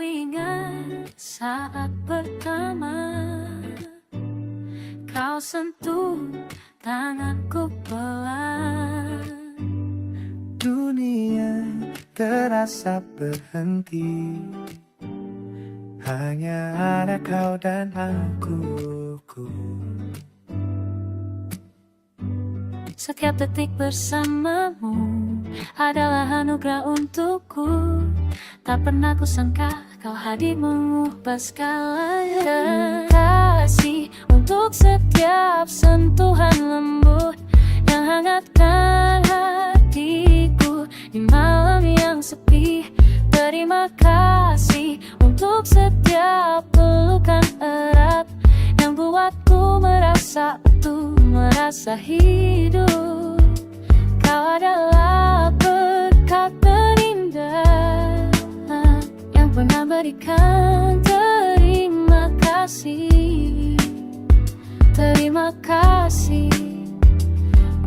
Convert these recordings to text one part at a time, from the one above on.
ingat saat pertama kau sentuh tanganku pelan. Dunia terasa berhenti, hanya ada kau dan aku. Setiap detik bersamamu adalah anugerah untukku. Tak pernah kusangka kau hadir mengubah segalanya. Terima kasih untuk setiap sentuhan lembut yang hangatkan hatiku di malam yang sepi. Terima kasih untuk setiap pelukan erat yang buatku merasa utuh, merasa hidup. Kau adalah berkat terindah yang pernah berikan. Terima kasih, terima kasih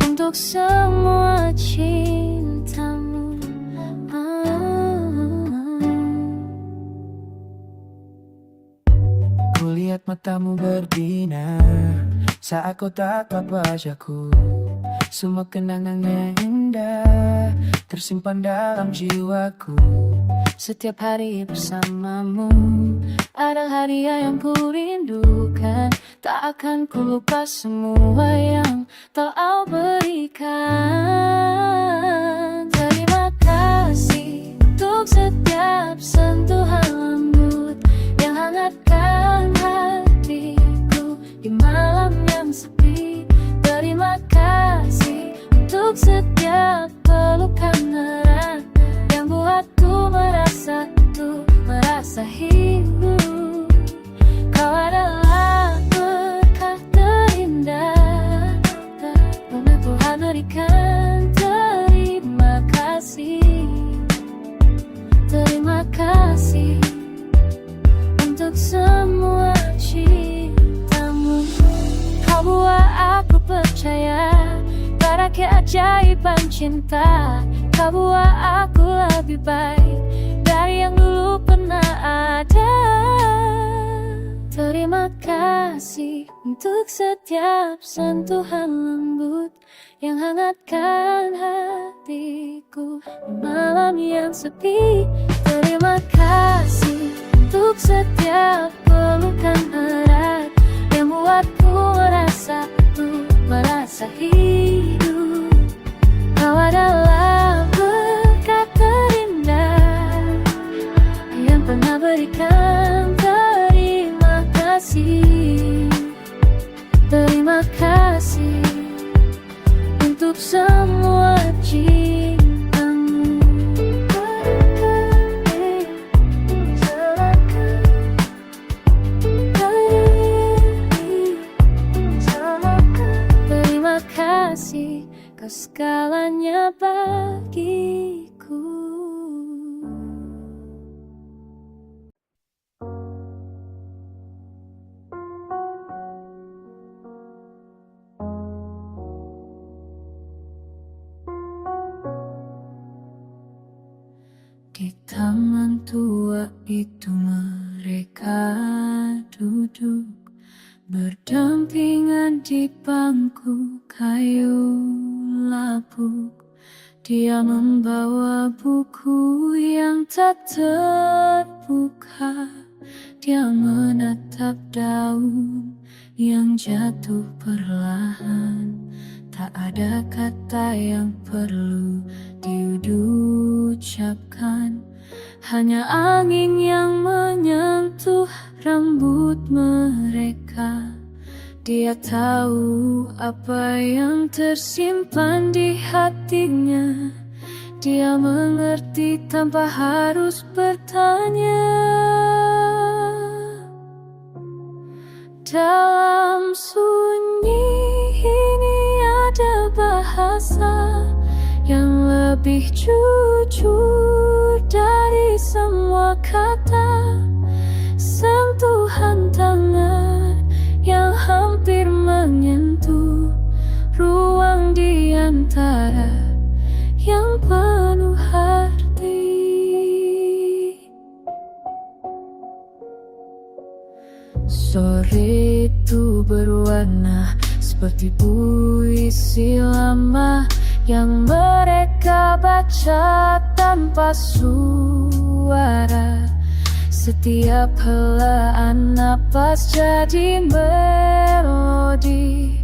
untuk semua cintamu. Kulihat matamu berbinar saat kau tatap wajahku. Semua kenangannya indah tersimpan dalam jiwaku. Setiap hari bersamamu adalah hadiah yang ku rindukan. Tak akan ku lupa semua yang telah berikan. Terima kasih untuk setiap sentuhan lembut yang hangatkan hatiku di malam yang sepi. Terima kasih untuk setiap pelukan erat yang buatku merasa tuh, merasa hidup. Kau adalah berkat terindah yang Tuhan berikan. Terima kasih, terima kasih untuk semua cintamu. Kau buat aku percaya pada keajaiban cinta. Kau buat aku lebih baik dari yang dulu pernah ada. Terima kasih untuk setiap sentuhan lembut yang hangatkan hatiku di malam yang sepi. Terima kasih untuk setiap pelukan erat yang buatku merasa tuh, merasa hidup. Kau adalah berkat terindah yang pernah berikan. Terima kasih, terima kasih untuk semua cintamu. Terima kasih, kau segalanya bagiku. Di taman tua itu mereka duduk berdampingan di bangku kayu lapuk. Dia membawa buku yang tak terbuka. Dia menatap daun yang jatuh perlahan. Tak ada kata yang perlu diucapkan, hanya angin yang menyentuh rambut mereka. Dia tahu apa yang tersimpan di hatinya. Dia mengerti tanpa harus bertanya. Dalam sunyi ini ada bahasa yang lebih jujur dari semua kata. Sentuhan tangan yang hampir menyentuh ruang di antara yang penuh arti. Sore itu berwarna seperti puisi lama yang mereka baca tanpa suara. Setiap helaan napas jadi melodi,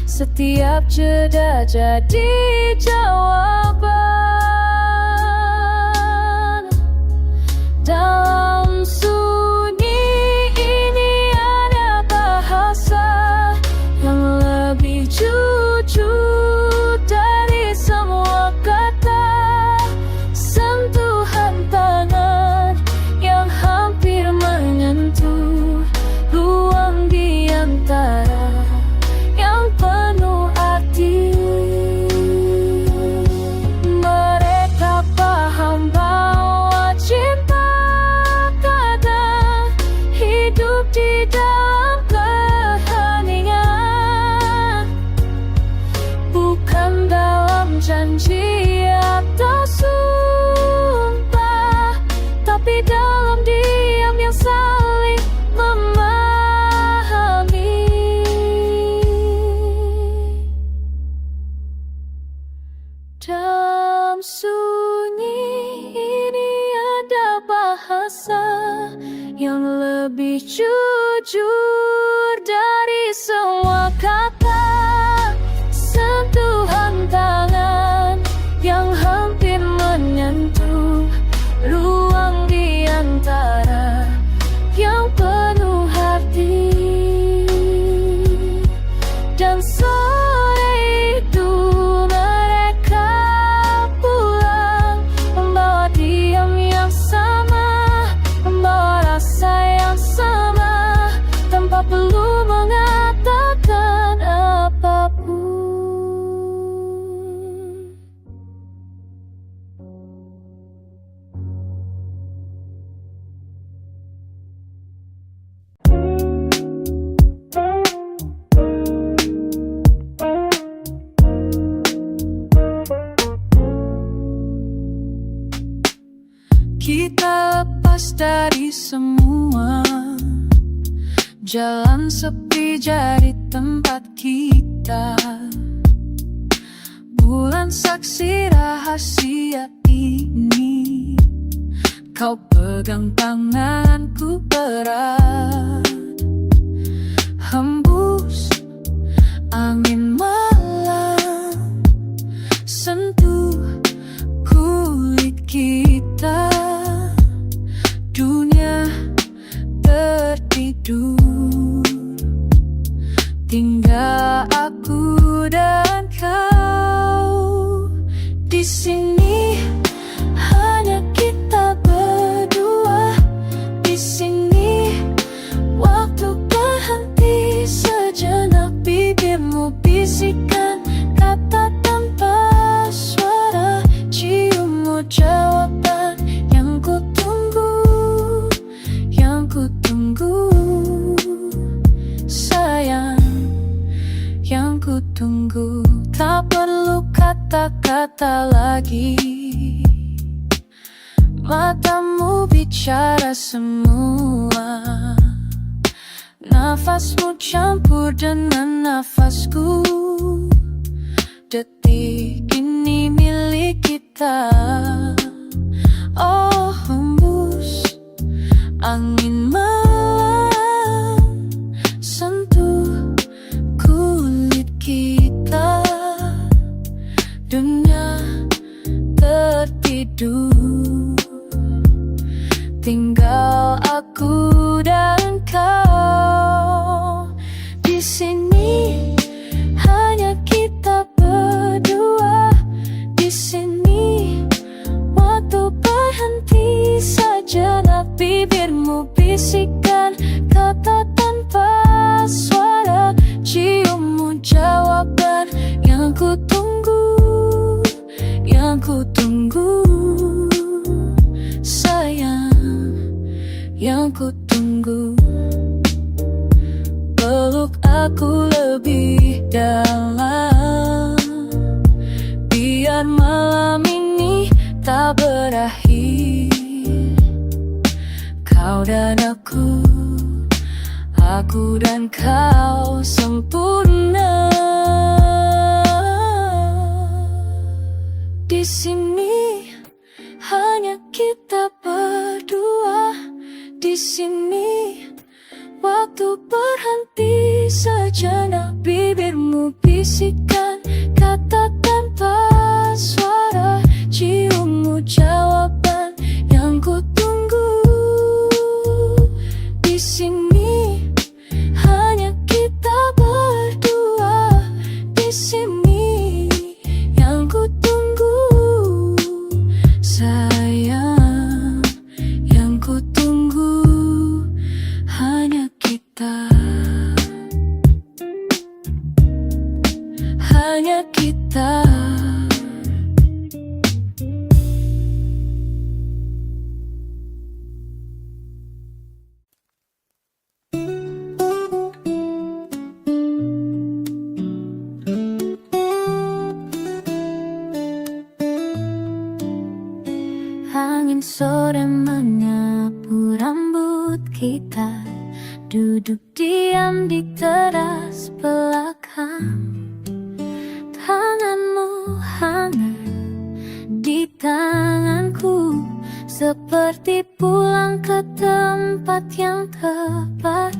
setiap jeda jadi jawaban. Dalam sunyi ini ada bahasa yang lebih jujur dari semua kata. Sentuhan tangan yang hampir menyentuh ruang di antara yang penuh arti. Mereka paham bahwa cinta kadang hidup di dalam keheningan, bukan dalam janji atau sumpah, tapi dalam diam yang saling memahami. Dalam sunyi ini ada bahasa yang lebih jujur dari semua kata. Sentuhan tangan yang hampir menyentuh ruang di antara yang penuh hati. Dan sore itu mereka pulang, membawa diam yang sama, membawa rasa yang sama, tanpa perlu mengatakan apapun. Kita lepas dari semua, jalan sepi jadi tempat kita. Bulan saksi rahasia ini, kau pegang tanganku erat. Hembus angin malam, sentuh kulit kita. Dunia tertidur, tinggal aku dan kau. Di sini hanya kita berdua. Di sini waktu berhenti sejenak. Bibirmu bisikkan kata tanpa suara. Ciummu jawaban yang ku tunggu, yang ku tunggu. Sayang, yang ku tunggu. Tak perlu kata-kata lagi, matamu bicara semua. Nafasmu campur dengan nafasku. Detik ini milik kita. Oh, hembus angin malam, sentuh kulit kita. Dunia tertidur, tinggal aku dan kau. Di sini hanya kita berdua. Di sini waktu berhenti sejenak. Bibirmu bisikkan kata tanpa suara. Ciummu jawaban yang ku tunggu, yang ku tunggu. Sayang, yang ku tunggu. Peluk aku lebih dalam, biar malam ini tak berakhir. Kau dan aku Aku dan kau sempurna. Di sini hanya kita berdua. Di sini waktu berhenti sejenak. Bibirmu bisikan kata tanpa suara. Ciummu jawaban yang ku tunggu. Di sini hanya kita berdua. Di sini yang ku tunggu. Sayang, yang ku tunggu hanya kita. Hanya kita. Angin sore menyapu rambut kita. Duduk diam di teras belakang. Tanganmu hangat di tanganku, seperti pulang ke tempat yang tepat.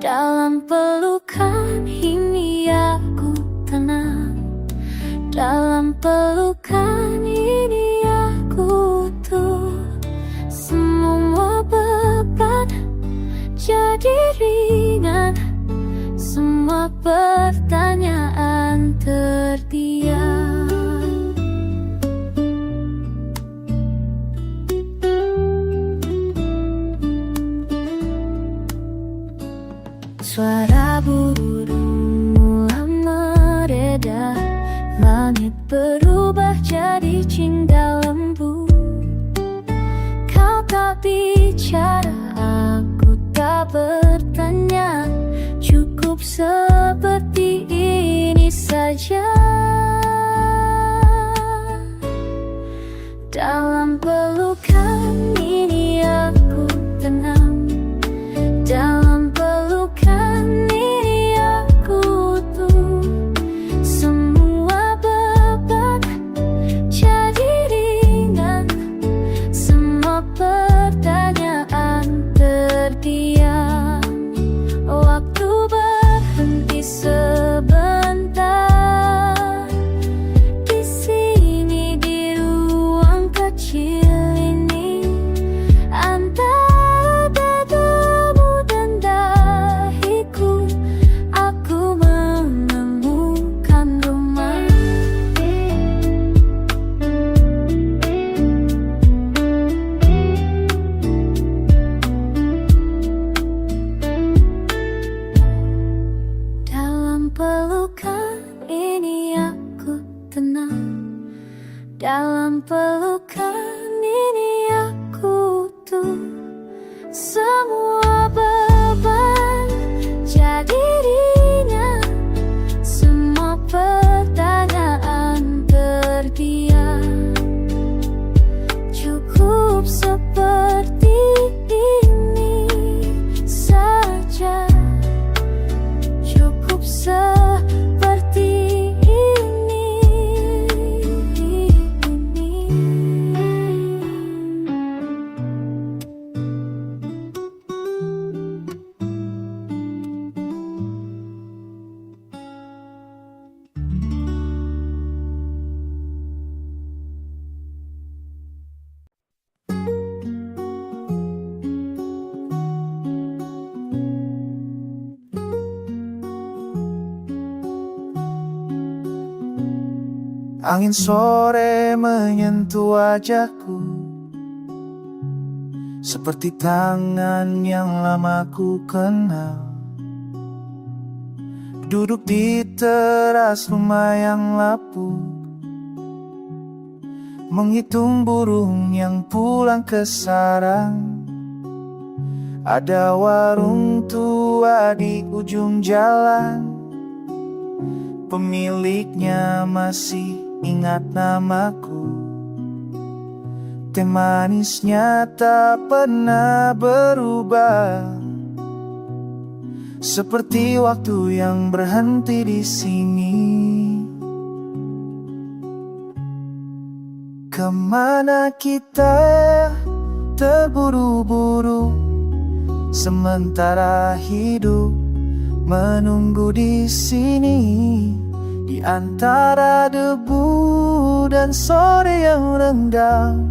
Dalam pelukan ini aku tenang. Dalam pelukan ini aku tuh. Semua beban jadi ringan. Semua pertanyaan terdiam. Suara burung mulai mereda. Langit berubah jadi cinta lembu. Kau tak bicara, aku tak bertanya. Cukup seperti ini saja. Dalam pelukan ini aku tenang. Dalam pelukan ini aku tuh. Semua beban jadi ringan. Semua pertanyaan terdiam. Waktu berhenti sebentar. Di sini di ruang kecil ini. Antara dadamu dan dahiku, aku menemukan rumah. Dalam pelukan ini aku tenang. Dalam pelukan ini aku tuh. Semua beban jadi ringan. Semua pertanyaan terdiam. Cukup seperti ini saja. Cukup seperti ini. Angin sore menyentuh wajahku, seperti tangan yang lama ku kenal. Duduk di teras rumah yang lapuk, menghitung burung yang pulang ke sarang. Ada warung tua di ujung jalan, pemiliknya masih ingat namaku. Teh manisnya tak pernah berubah. seperti waktu yang berhenti di sini. Kemana kita terburu-buru, sementara hidup menunggu di sini. Di antara debu dan sore yang renggang,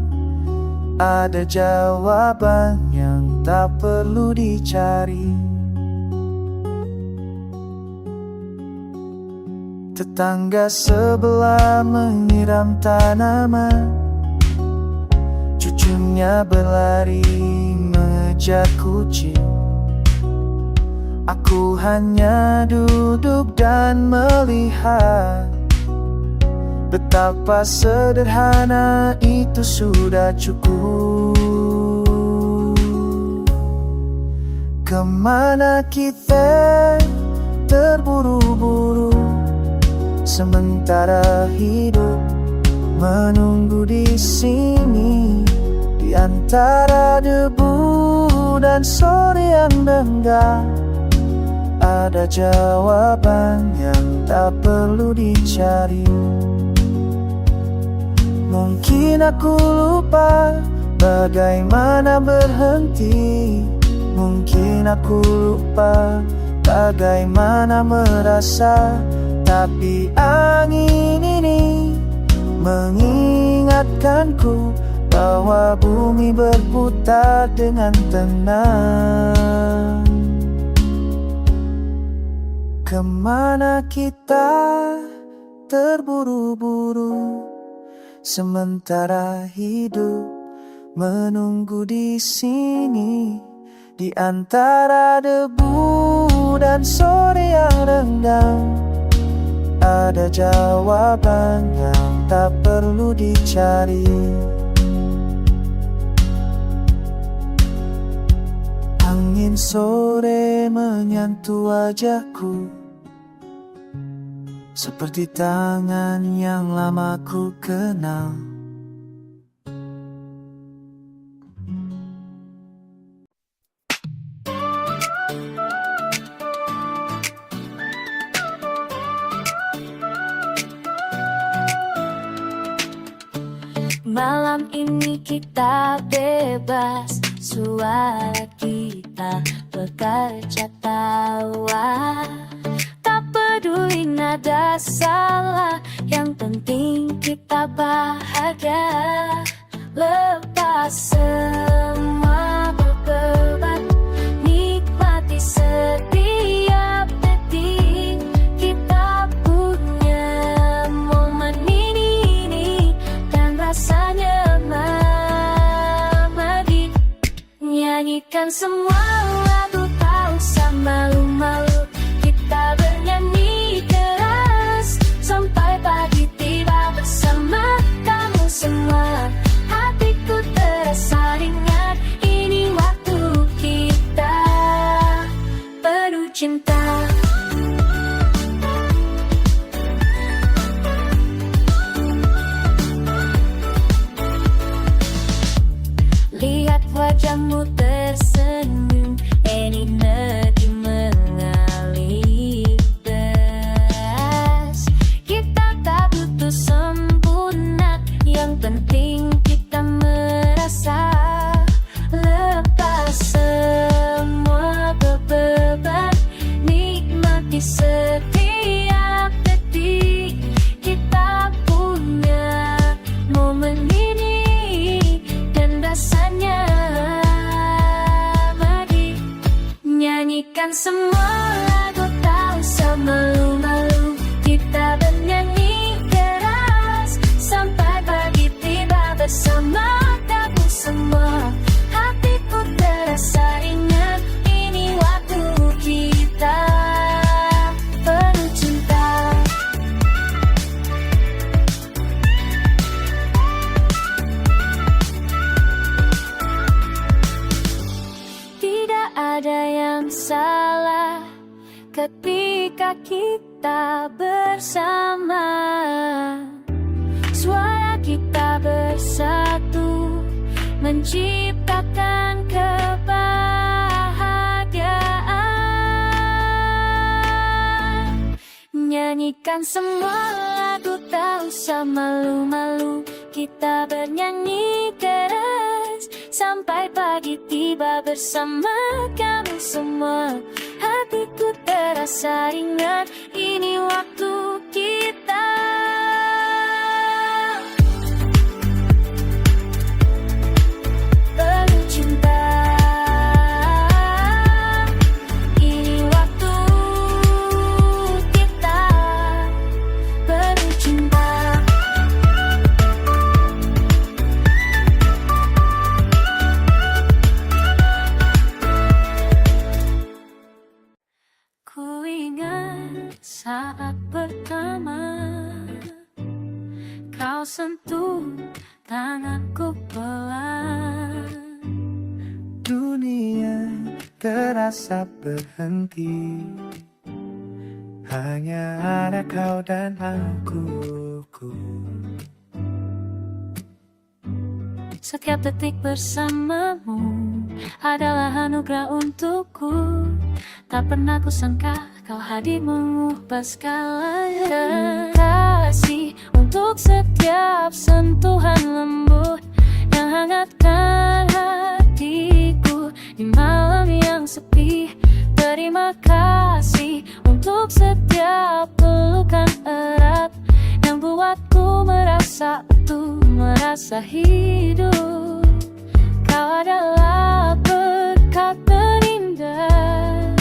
ada jawaban yang tak perlu dicari. Tetangga sebelah menyiram tanaman, cucunya berlari mengejar kucing. Aku hanya duduk dan melihat betapa sederhana itu sudah cukup. Kemana kita terburu-buru, sementara hidup menunggu di sini. Di antara debu dan sore yang renggang, ada jawaban yang tak perlu dicari. Mungkin aku lupa bagaimana berhenti. Mungkin aku lupa bagaimana merasa. Tapi angin ini mengingatkanku bahwa bumi berputar dengan tenang. Kemana kita terburu-buru, sementara hidup menunggu di sini. Di antara debu dan sore yang renggang, ada jawaban yang tak perlu dicari. Angin sore menyentuh wajahku, seperti tangan yang lama ku kenal. Malam ini kita bebas, suara kita bekerja tawa. Tak peduli nada salah, yang penting kita bahagia. Lepas semua beban, nikmati setiap detik. Kita punya momen ini dan rasanya mabadi. Nyanyikan semua lagu, tak usah malu-malu. Kita bernyanyi keras sampai pagi tiba bersama kamu semua. Hatiku terasa ringan, ini waktu kita penuh cinta. Lihat wajahmu tersenyum, ini negeri mengalir deras. Kita tak butuh sempurna, yang penting kita merasa. Lepas semua beban, nikmati setiap detik. Kita punya momen ini dan rasanya madi. Nyanyikan semua lagu, tak usah malu-malu. Kita bernyanyi keras sampai pagi tiba bersama kamu semua. Hatiku terasa ringan, ini waktu kita penuh cinta. Tidak ada yang salah ketika kita bersama. Suara kita bersatu menciptakan kebahagiaan. Nyanyikan semua lagu, tak usah malu-malu. Kita bernyanyi keras sampai pagi tiba bersama kamu semua. Hatiku terasa ringan, ini waktu kita. Penuh cinta, ini waktu kita. Penuh cinta. Ku ingat saat pertama kau sentuh tanganku pelan. Dunia terasa berhenti, hanya ada kau dan aku. Setiap detik bersamamu adalah anugerah untukku. Tak pernah kusangka kau hadir mengubah segalanya. Kasih untuk setiap sentuhan lembut yang hangatkan hatiku di malam yang sepi. Terima kasih untuk setiap pelukan erat yang buatku merasa utuh, merasa hidup. Kau adalah berkat terindah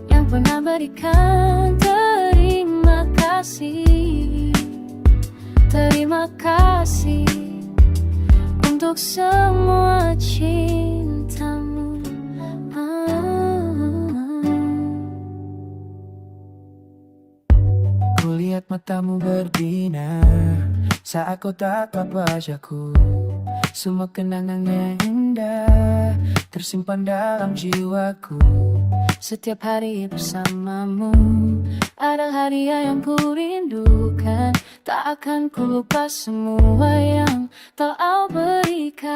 yang pernah berikan. Terima kasih, terima kasih untuk semua cintamu. Kulihat matamu berbinar saat kau tatap wajahku. Semua kenangannya indah tersimpan dalam jiwaku. Setiap hari bersamamu adalah hadiah yang ku rindukan. Tak akan ku lupa semua yang telah berikan.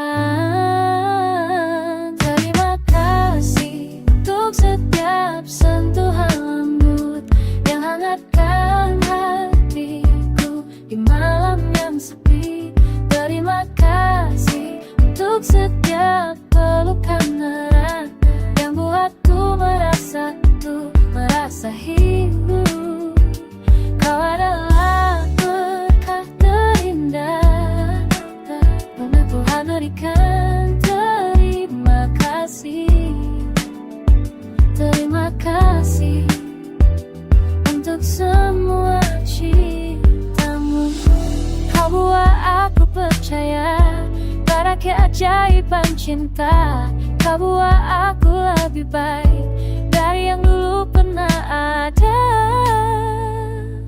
Terima kasih untuk setiap sentuhan lembut yang hangatkan hatiku di malam yang sepi. Terima kasih untuk setiap pelukan erat yang buatku merasa tuh, merasa hidup. Kau adalah berkah terindah pernah Tuhan berikan. Terima kasih, terima kasih untuk semua cintamu. Kau buat aku percaya pada keajaiban cinta. Kau buat aku lebih baik dari yang dulu pernah ada.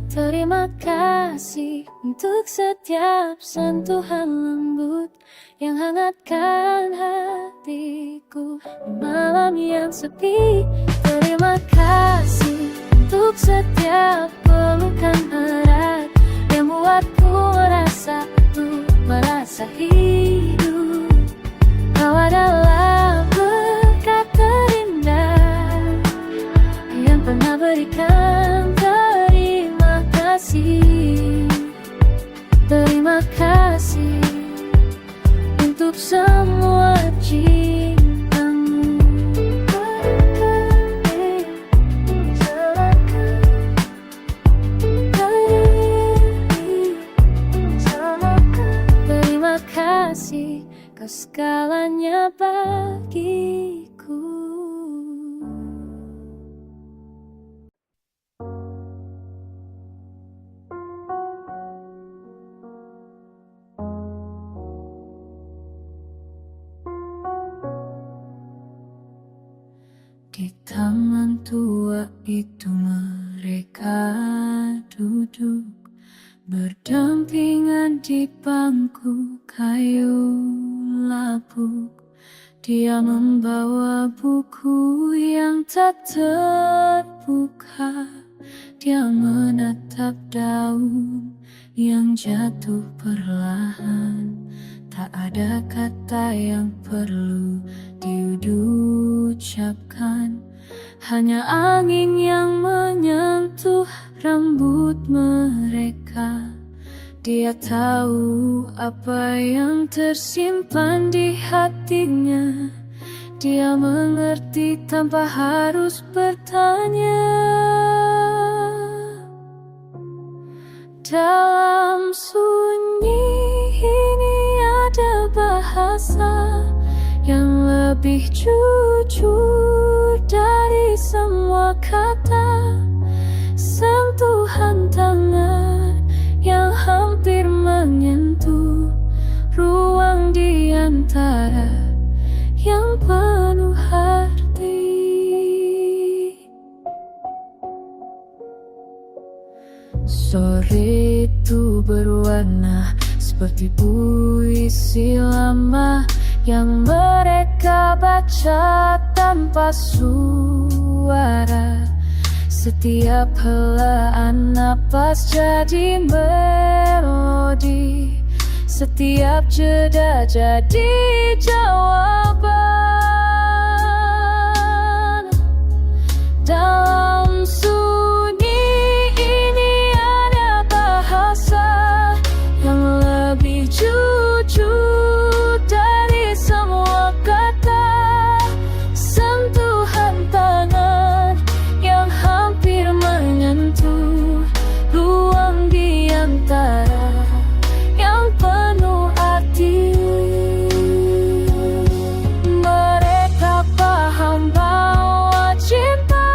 Terima kasih untuk setiap sentuhan lembut yang hangatkan hatiku di malam yang sepi. Terima kasih untuk setiap pelukan erat yang buatku merasa utuh, merasa hidup. Kau adalah berkat terindah yang pernah berikan. Terima kasih, terima kasih untuk semua cintamu. Terima kasih, kau segalanya bagiku. Di taman tua itu mereka duduk berdampingan di bangku kayu lapuk. Dia membawa buku yang tak terbuka. Dia menatap daun yang jatuh perlahan. Tak ada kata yang perlu diucapkan. hanya angin yang menyentuh rambut mereka. Dia tahu apa yang tersimpan di hatinya. Dia mengerti tanpa harus bertanya. Dalam sunyi ini ada bahasa yang lebih jujur dari semua kata. Sentuhan tangan yang hampir menyentuh ruang di antara yang penuh arti. Sore itu berwarna seperti puisi lama yang mereka baca tanpa suara. Setiap helaan napas jadi melodi, setiap jeda jadi jawaban. Dalam sunyi ini ada bahasa yang lebih jujur dari semua kata. Sentuhan tangan yang hampir menyentuh ruang di antara yang penuh arti. Mereka paham bahwa cinta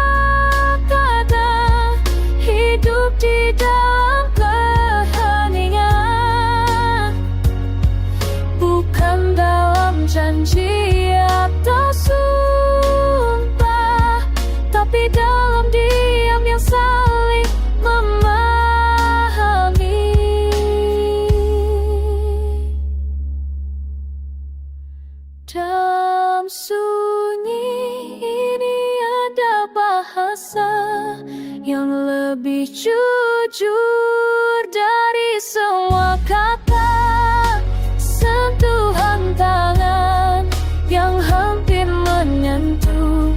kadang hidup di dalam keheningan, bukan dalam janji atau sumpah, tapi dalam diam yang saling memahami. Dalam sunyi ini ada bahasa yang lebih jujur dari semua kata. Sentuhan tangan yang hampir menyentuh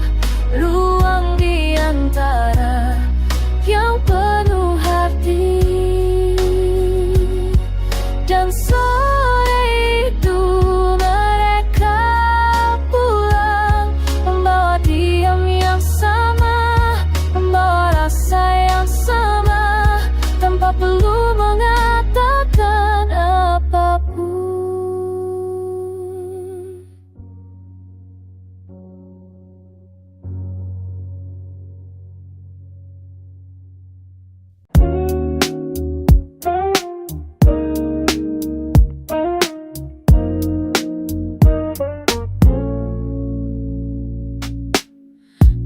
ruang di antara yang penuh arti. Dan sore itu mereka pulang, membawa diam yang sama, membawa rasa yang sama, tanpa perlu mengatakan apapun.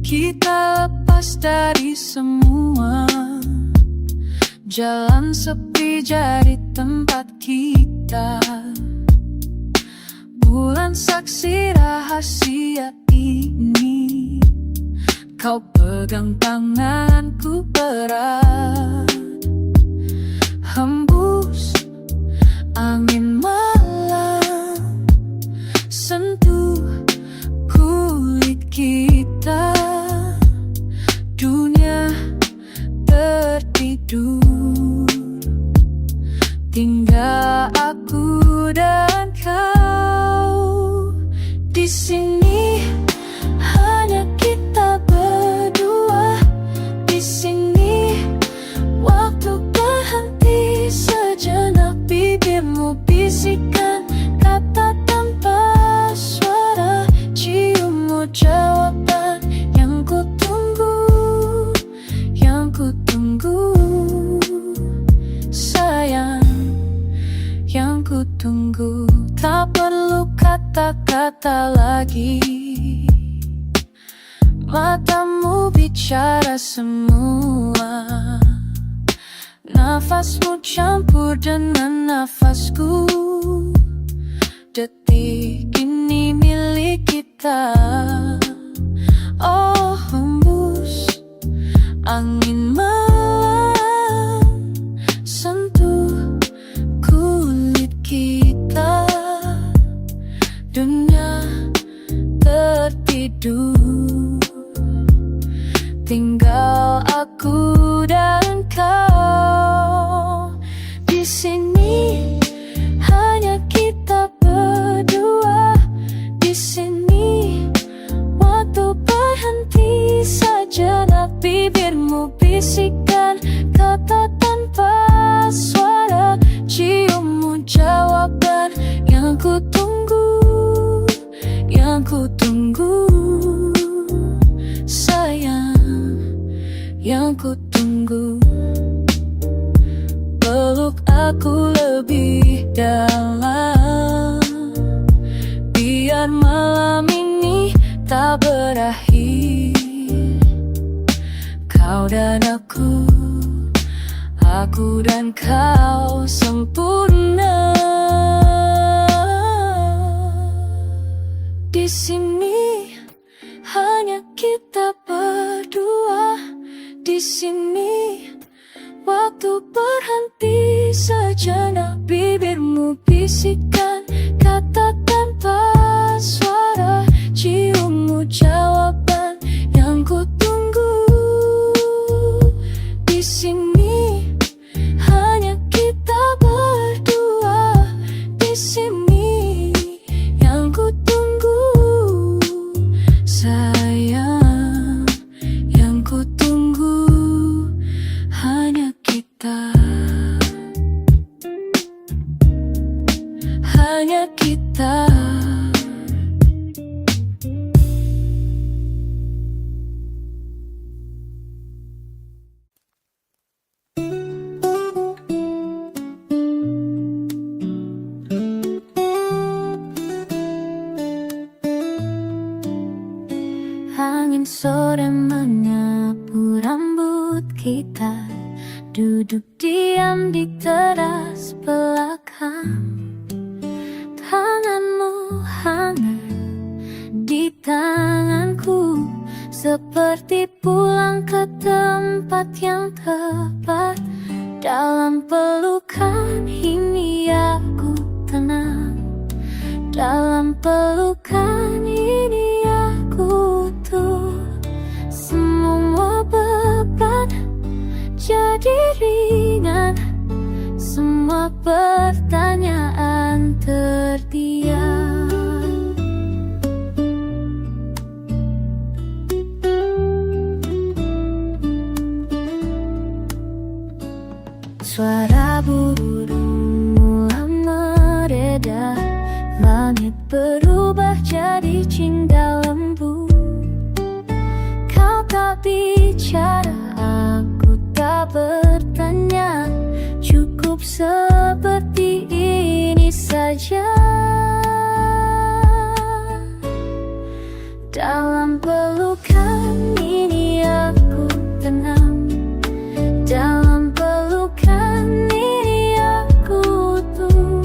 Kita lepas dari semua, jalan sepi jadi tempat kita. Bulan saksi rahasia ini, kau pegang tanganku erat. Hembus angin malam, sentuh kulit kita. Dunia tertidur, tinggal aku dan kau. Di sini hanya kita berdua. Di sini waktu berhenti sejenak. Bibirmu bisikkan kata tanpa suara. Ciummu jawaban yang ku tunggu, yang ku tunggu. Sayang, yang ku tunggu. Tak perlu kata-kata lagi, matamu bicara semua. Nafasmu campur dengan nafasku. Detik ini milik kita. Oh, hembus angin malam, sentuh kulit kita. Dunia tertidur, tinggal aku dan kau. Di sini hanya kita berdua. Di sini waktu berhenti sejenak. Bibirmu bisikkan kata tanpa suara. Ciummu jawaban yang ku tunggu, yang ku tunggu. Sayang, yang ku tunggu. Peluk aku lebih dalam, biar malam ini tak berakhir. Kau dan aku dan kau sempurna. Di sini hanya kita berdua. Di sini waktu berhenti sejenak. Bibirmu bisikkan kata tanpa suara. Ciummu jawaban yang ku tunggu. Di sini hanya kita berdua. Di sini yang ku tunggu. Sayang, yang ku tunggu hanya kita. Hanya kita. Angin sore menyapu rambut kita. Duduk diam di teras belakang. Tanganmu hangat di tanganku, seperti pulang ke tempat yang tepat. Dalam pelukan ini aku tenang. Dalam pelukan ini aku tuh. Semua beban jadi ringan. Semua pertanyaan terdiam. Suara burung mulai mereda. Langit berubah jadi cinta lembu. Kau tak bicara, aku tak bertanya. Cukup seperti ini saja. Dalam pelukan ini aku tenang. Dalam pelukan ini aku tuh.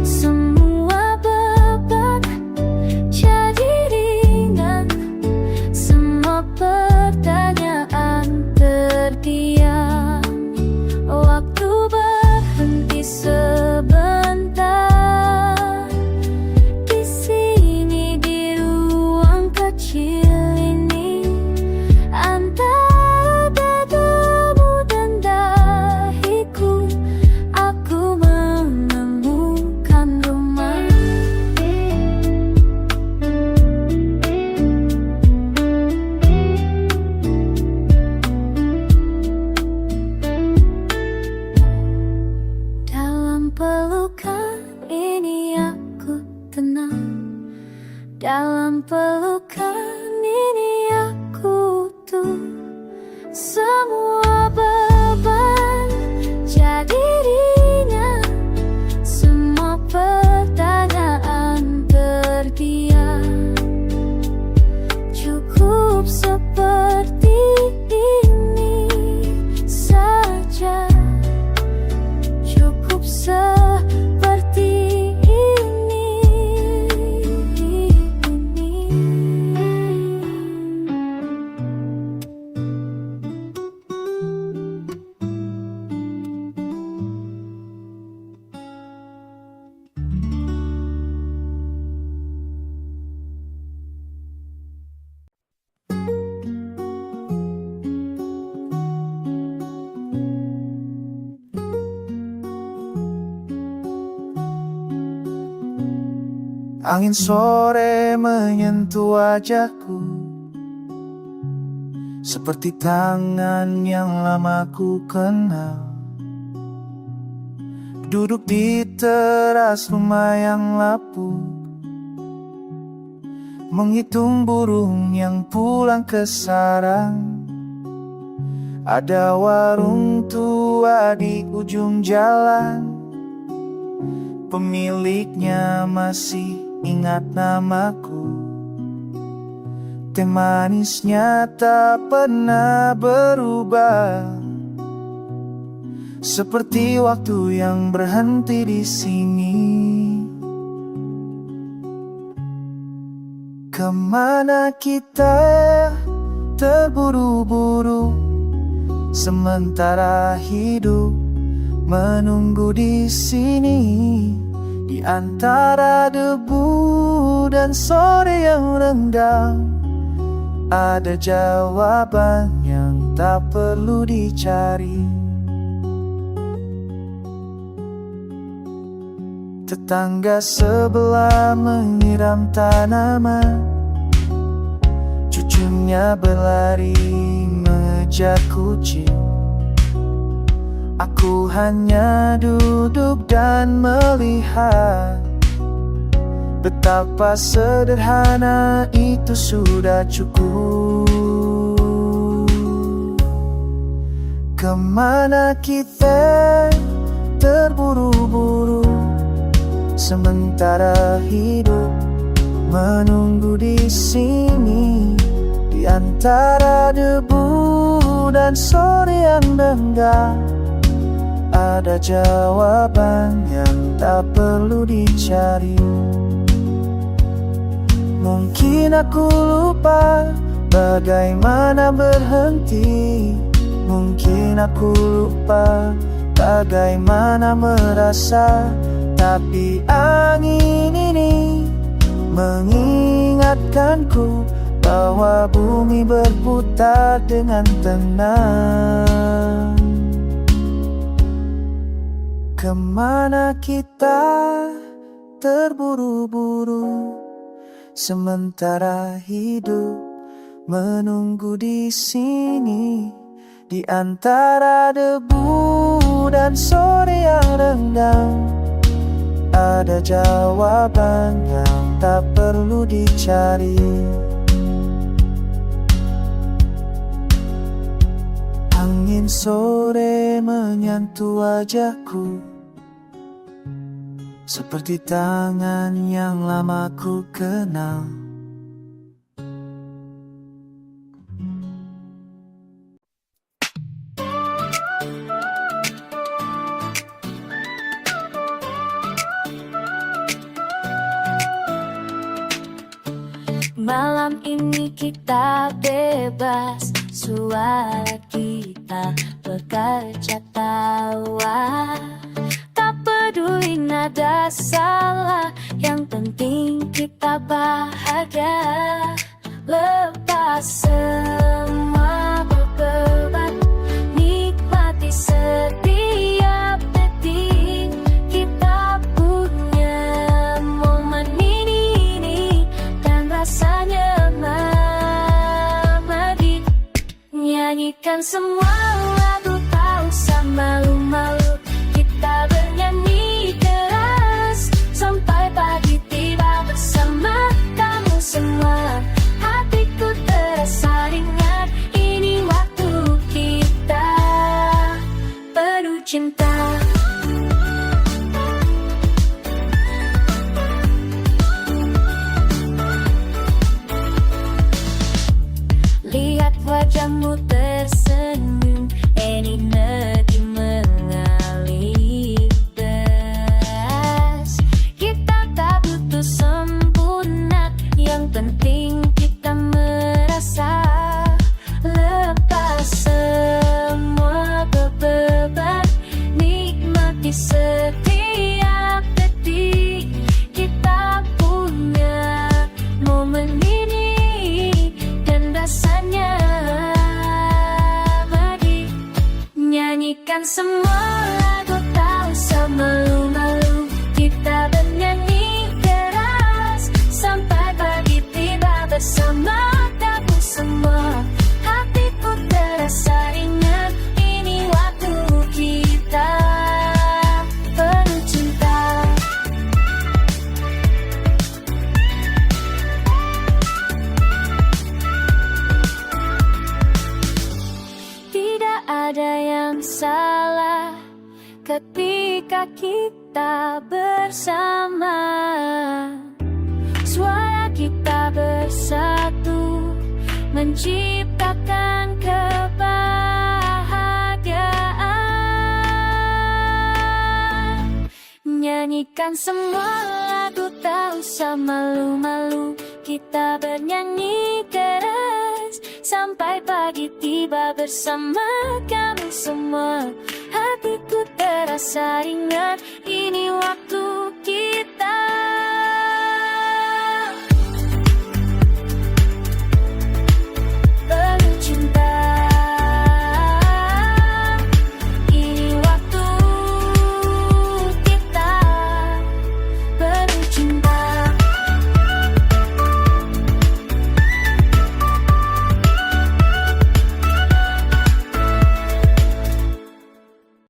Semua beban jadi ringan. Semua pertanyaan terdiam. Waktu berhenti sebentar. Di sini di ruang kecil ini. Angin sore menyentuh wajahku, seperti tangan yang lama ku kenal. Duduk di teras rumah yang lapuk, menghitung burung yang pulang ke sarang. Ada warung tua di ujung jalan, pemiliknya masih ingat namaku. Teh manisnya tak pernah berubah, seperti waktu yang berhenti di sini. Kemana kita terburu-buru, sementara hidup menunggu di sini. Di antara debu dan sore yang renggang, ada jawaban yang tak perlu dicari. Tetangga sebelah menyiram tanaman, cucunya berlari mengejar kucing. Aku hanya duduk dan melihat, betapa sederhana itu sudah cukup. Kemana kita terburu-buru, sementara hidup menunggu di sini. Di antara debu dan sore yang renggang, ada jawaban yang tak perlu dicari. Mungkin aku lupa bagaimana berhenti, mungkin aku lupa bagaimana merasa. Tapi angin ini mengingatkanku bahwa bumi berputar dengan tenang. Kemana kita terburu-buru, sementara hidup menunggu di sini. Di antara debu dan sore yang renggang, ada jawaban yang tak perlu dicari. Angin sore menyentuh wajahku, seperti tangan yang lama ku kenal. Malam ini kita bebas, suara kita bekerja tawa. Tak peduli nada salah, yang penting kita bahagia. Lepas semua beban, nikmati setiap detik. Kita punya momen ini dan rasanya mengabadi. Nyanyikan semua lagu, tak usah malu-malu. Kita bernyanyi keras sampai pagi tiba bersama kamu semua. Hatiku terasa ringan, ini waktu kita penuh cinta. Lihat wajahmu tersenyum, energi mengalir deras. Kita tak butuh sempurna, yang penting kita merasa. Lepas semua beban, nikmati setiap detik. Kita punya momen ini dan rasanya ketika kita bersama. Suara kita bersatu menciptakan kebahagiaan. Nyanyikan semua lagu, tak usah malu-malu. Kita bernyanyi keras sampai pagi tiba bersama kamu semua. Hatiku terasa ringan,